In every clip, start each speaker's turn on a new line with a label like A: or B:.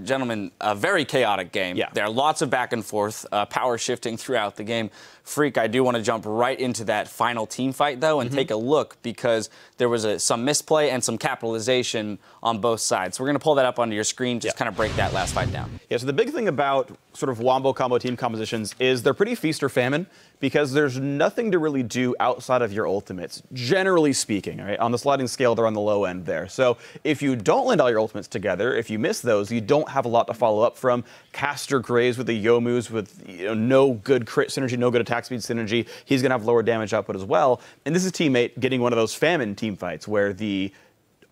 A: Gentlemen, a very chaotic game.
B: Yeah.
A: There are lots of back and forth, power shifting throughout the game. Freak, I do want to jump right into that final team fight, though, and take a look because there was some misplay and some capitalization on both sides. So we're going to pull that up onto your screen, just kind of break that last fight down.
B: Yeah, so the big thing about sort of wombo combo team compositions is they're pretty feast or famine because there's nothing to really do outside of your ultimates, generally speaking. Right? On the sliding scale, they're on the low end there. So if you don't land all your ultimates together, if you miss those, you don't have a lot to follow up from. Caster Graves with the Yomus with no good crit synergy, no good attack speed synergy. He's going to have lower damage output as well. And this is Teammate getting one of those famine team fights where the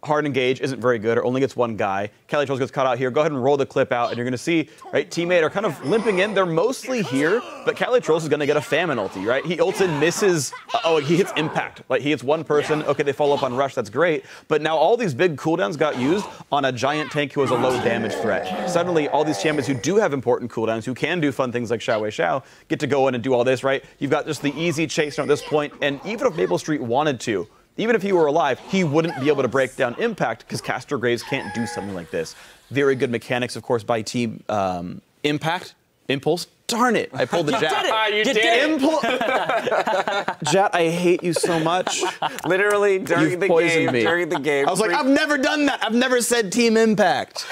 B: hard engage isn't very good or only gets one guy. Calitrolls gets caught out here. Go ahead and roll the clip out, and you're going to see, right, Teammate are kind of limping in. They're mostly here, but Calitrolls is going to get a famine ulti, right? He ults in, misses. Oh, he hits impact. Like, he hits one person. Okay, they follow up on rush. That's great. But now all these big cooldowns got used on a giant tank who has a low damage threat. Suddenly, all these champions who do have important cooldowns, who can do fun things like Xiao Wei Xiao, get to go in and do all this, right? You've got just the easy chase at this point, and even if Maple Street wanted to, even if he were alive, he wouldn't be able to break down impact because Caster Graves can't do something like this. Very good mechanics, of course, by Team Impact. Impulse. Darn it. I pulled the Jat.
A: You did it.
B: Jat, I hate you so much.
A: Literally, during the game.
B: I was like, I've never done that. I've never said Team Impact.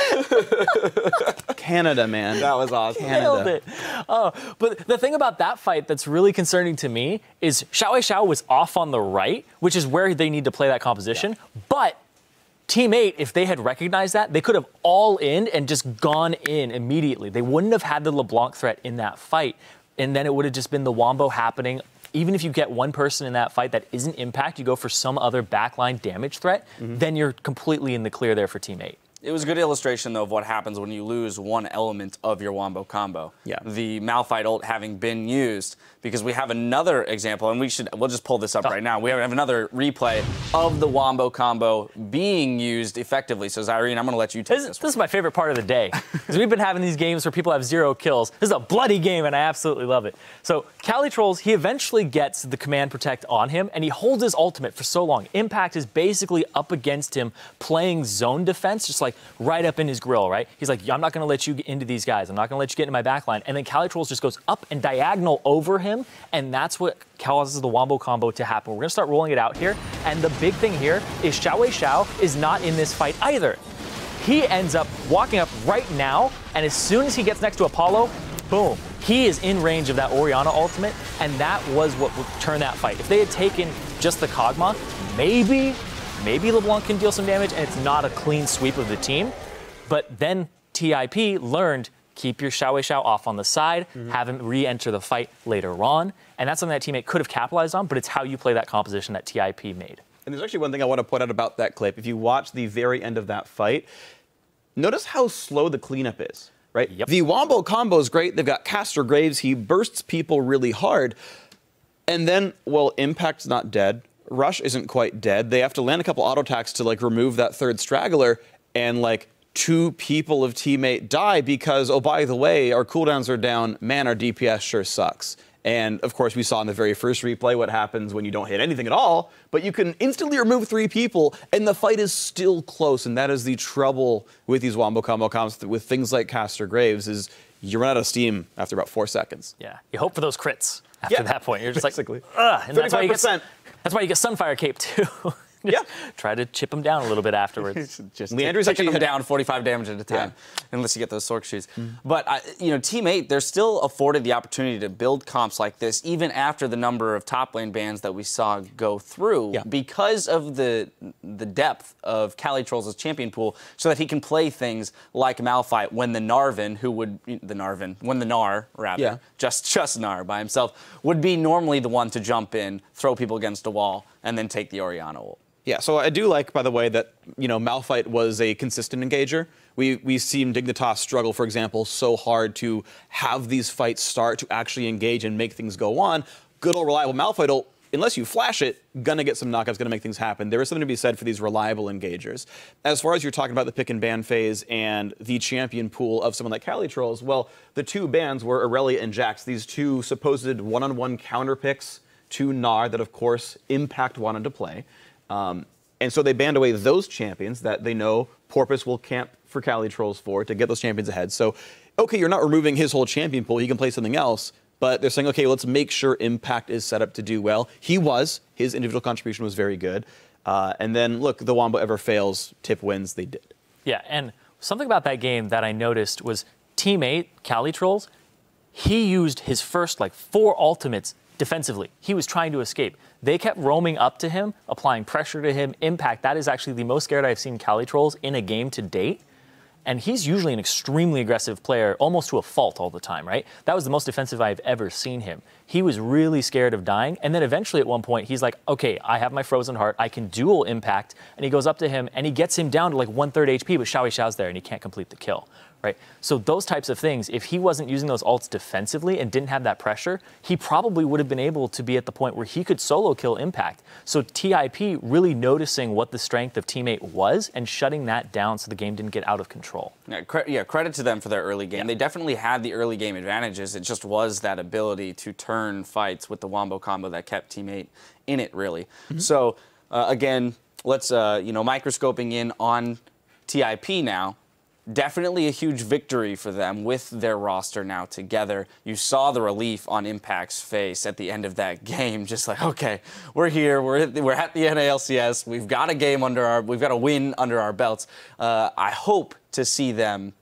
B: Canada, man.
A: That was awesome.
C: Nailed it. But the thing about that fight that's really concerning to me is Xiao Wei Xiao was off on the right, which is where they need to play that composition. Yeah. But Team 8, if they had recognized that, they could have all in and just gone in immediately. They wouldn't have had the LeBlanc threat in that fight, and then it would have just been the wombo happening. Even if you get one person in that fight that isn't Impact, you go for some other backline damage threat, then you're completely in the clear there for Team 8.
A: It was a good illustration, though, of what happens when you lose one element of your wombo combo.
B: Yeah.
A: The Malphite ult having been used, because we have another example, and we'll just pull this up right now. We have another replay of the wombo combo being used effectively. So, Zyrene, I'm going to let you take this one.
C: This is my favorite part of the day, because we've been having these games where people have 0 kills. This is a bloody game, and I absolutely love it. So, Calitrolls, he eventually gets the command protect on him, and he holds his ultimate for so long. Impact is basically up against him playing zone defense, just like right up in his grill, right? He's like, I'm not going to let you get into these guys. I'm not going to let you get into my backline. And then Calitrolls just goes up and diagonal over him, and that's what causes the wombo combo to happen. We're going to start rolling it out here, and the big thing here is Xiao Wei Xiao is not in this fight either. He ends up walking up right now, and as soon as he gets next to Apollo, boom, he is in range of that Orianna ultimate, and that was what would turn that fight. If they had taken just the Kog'Maw, maybe LeBlanc can deal some damage, and it's not a clean sweep of the team. But then TIP learned, keep your Xiao Wei Xiao off on the side, have him re-enter the fight later on. And that's something that Teammate could have capitalized on, but it's how you play that composition that TIP made.
B: And there's actually one thing I want to point out about that clip. If you watch the very end of that fight, notice how slow the cleanup is, right?
C: Yep.
B: The wombo combo is great. They've got Caster Graves. He bursts people really hard. And then, well, Impact's not dead. Rush isn't quite dead. They have to land a couple auto attacks to like remove that third straggler, and like 2 people of Teammate die because, oh, by the way, our cooldowns are down. Man, our DPS sure sucks. And of course, we saw in the very first replay what happens when you don't hit anything at all, but you can instantly remove 3 people, and the fight is still close. And that is the trouble with these wombo combo comps with things like Caster Graves is you run out of steam after about 4 seconds.
C: Yeah, you hope for those crits after that point. You're just
B: basically.
C: Like, ugh. And
B: 35%.
C: That's why you get Sunfire Cape, too. Yeah. Try to chip him down a little bit afterwards.
A: Leandry's taking him down 45 damage at a time, unless you get those Sork shoes. But, Team 8, they're still afforded the opportunity to build comps like this, even after the number of top lane bans that we saw go through, because of the depth of Calitrolls' champion pool, so that he can play things like Malphite when the Narvin, when the Gnar, rather, just Gnar by himself, would be normally the one to jump in, throw people against a wall, and then take the Orianna ult.
B: Yeah, so I do like, by the way, that, Malphite was a consistent engager. We've seen Dignitas struggle, for example, so hard to have these fights start, to actually engage and make things go on. Good old reliable Malphite ult, unless you flash it, gonna get some knockouts, gonna make things happen. There is something to be said for these reliable engagers. As far as you're talking about the pick and ban phase and the champion pool of someone like Calitrolls, well, the 2 bans were Aurelia and Jax, these 2 supposed one-on-one counter picks to Gnar that, of course, Impact wanted to play. And so they banned away those champions that they know Porpoise will camp for Cali Trolls for to get those champions ahead. So, okay, you're not removing his whole champion pool. He can play something else. But they're saying, okay, let's make sure Impact is set up to do well. He was. His individual contribution was very good. And then, look, the Wombo ever fails, Tip wins. They did.
C: Yeah, and something about that game that I noticed was Team 8, Cali Trolls, he used his first, 4 ultimates defensively. He was trying to escape. They kept roaming up to him, applying pressure to him. Impact, that is actually the most scared I've seen Cali Trolls in a game to date. And he's usually an extremely aggressive player, almost to a fault all the time, right? That was the most defensive I've ever seen him. He was really scared of dying. And then eventually at one point, he's like, okay, I have my Frozen Heart. I can dual Impact. And he goes up to him and he gets him down to 1/3 HP, but Xiao's there and he can't complete the kill. Right? So those types of things, if he wasn't using those ults defensively and didn't have that pressure, he probably would have been able to be at the point where he could solo kill Impact. So TIP really noticing what the strength of Team 8 was and shutting that down so the game didn't get out of control.
A: Yeah, credit to them for their early game. Yeah. They definitely had the early game advantages. It just was that ability to turn fights with the Wombo combo that kept Team 8 in it, really. So, again, let's, microscoping in on TIP now. Definitely a huge victory for them with their roster now together. You saw the relief on Impact's face at the end of that game, just like, okay, we're here, we're at the NALCS, we've got a win under our belts. I hope to see them,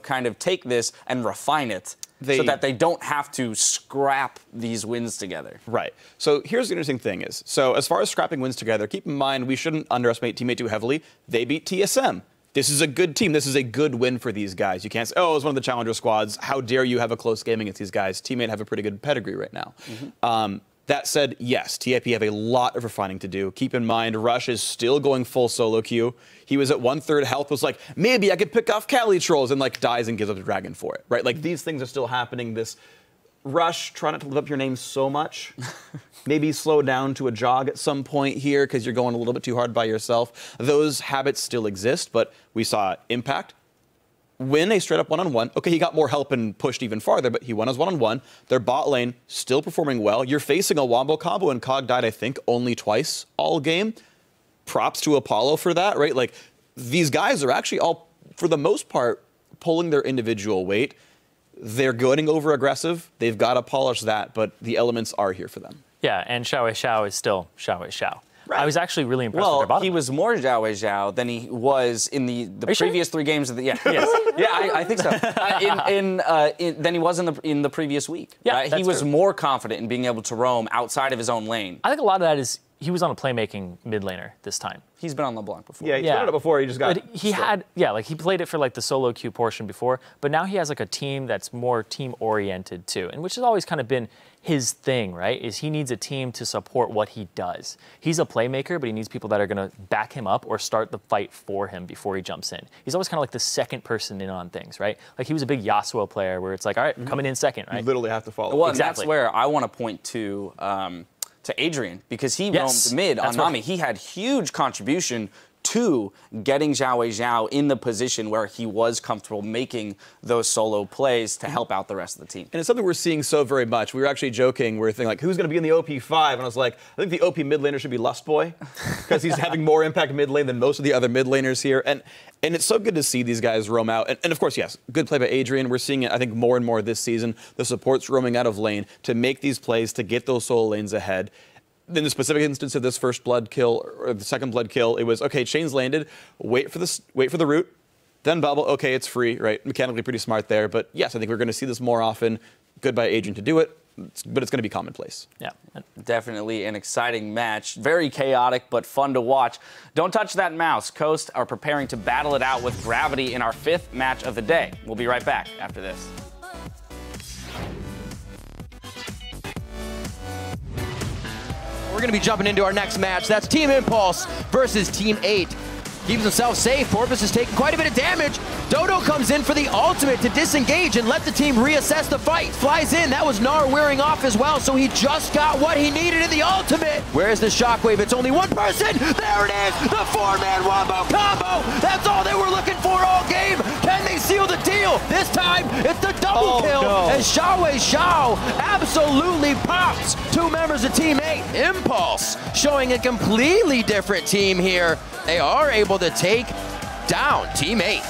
A: kind of take this and refine it so that they don't have to scrap these wins together.
B: Right. So here's the interesting thing is, so as far as scrapping wins together, keep in mind we shouldn't underestimate Team 8 too heavily. They beat TSM. This is a good team. This is a good win for these guys. You can't say, oh, it was one of the challenger squads. How dare you have a close game against these guys? Team 8 have a pretty good pedigree right now. That said, yes, TIP have a lot of refining to do. Keep in mind, Rush is still going full solo queue. He was at 1/3 health, was like, maybe I could pick off Cali Trolls, and dies and gives up the dragon for it, right? These things are still happening. This Rush, try not to live up your name so much. Maybe slow down to a jog at some point here because you're going a little bit too hard by yourself. Those habits still exist, but we saw Impact win a straight-up one-on-one. Okay, he got more help and pushed even farther, but he won his one-on-one. Their bot lane still performing well. You're facing a Wombo combo, and Cog died, I think, only twice all game. Props to Apollo for that, right? These guys are actually all, for the most part, pulling their individual weight. They're going over-aggressive. They've got to polish that, but the elements are here for them.
C: Yeah, and Xiao is still Xiao.
A: Right.
C: I was actually really impressed with their bottom.
A: He was more Xiao than he was in the previous 3 games of the yes. I think so. Than he was in the previous week.
C: Yeah,
A: he was more confident in being able to roam outside of his own lane.
C: I think a lot of that is he was on a playmaking mid laner this time.
A: He's been on LeBlanc before.
B: Yeah, he's done it before. He just got.
C: But he had, he played it for the solo queue portion before, but now he has a team that's more team oriented too, and which has always kind of been his thing, right? Is he needs a team to support what he does. He's a playmaker, but he needs people that are going to back him up or start the fight for him before he jumps in. He's always kind of the second person in on things, right? He was a big Yasuo player where it's all right, coming in second, right?
B: You literally have to follow.
A: Well, exactly. That's where I want to point to Adrian, because he roamed mid on Nami. He had huge contribution to getting Xiao in the position where he was comfortable making those solo plays to help out the rest of the team.
B: And it's something we're seeing so very much. We were actually joking, we were thinking who's going to be in the OP5? And I was like, I think the OP mid laner should be Lustboy, because he's having more impact mid lane than most of the other mid laners here. And it's so good to see these guys roam out. And of course, yes, good play by Adrian. We're seeing it, I think, more and more this season. The support's roaming out of lane to make these plays, to get those solo lanes ahead. In the specific instance of this first blood kill, or the second blood kill, it was, okay, chains landed, wait for the root, then bubble, okay, it's free, right? Mechanically pretty smart there, but yes, I think we're going to see this more often. Good by Adrian to do it, but it's going to be commonplace.
C: Yeah.
A: Definitely an exciting match. Very chaotic, but fun to watch. Don't touch that mouse. Coast are preparing to battle it out with Gravity in our 5th match of the day. We'll be right back after this.
D: We're going to be jumping into our next match. That's Team Impulse versus Team 8. Keeps himself safe. Porpoise is taking quite a bit of damage. Dodo comes in for the ultimate to disengage and let the team reassess the fight. Flies in. That was Gnar wearing off as well, so he just got what he needed in the ultimate. Where's the shockwave? It's only one person. There it is. The 4-man Wombo combo. That's all they were looking for all game. Can they seal the deal? This time, It's the double kill
B: no.
D: as Xiaowei Xiao absolutely pops 2 members of Team 8. Impulse showing a completely different team here. They are able to take down Team 8.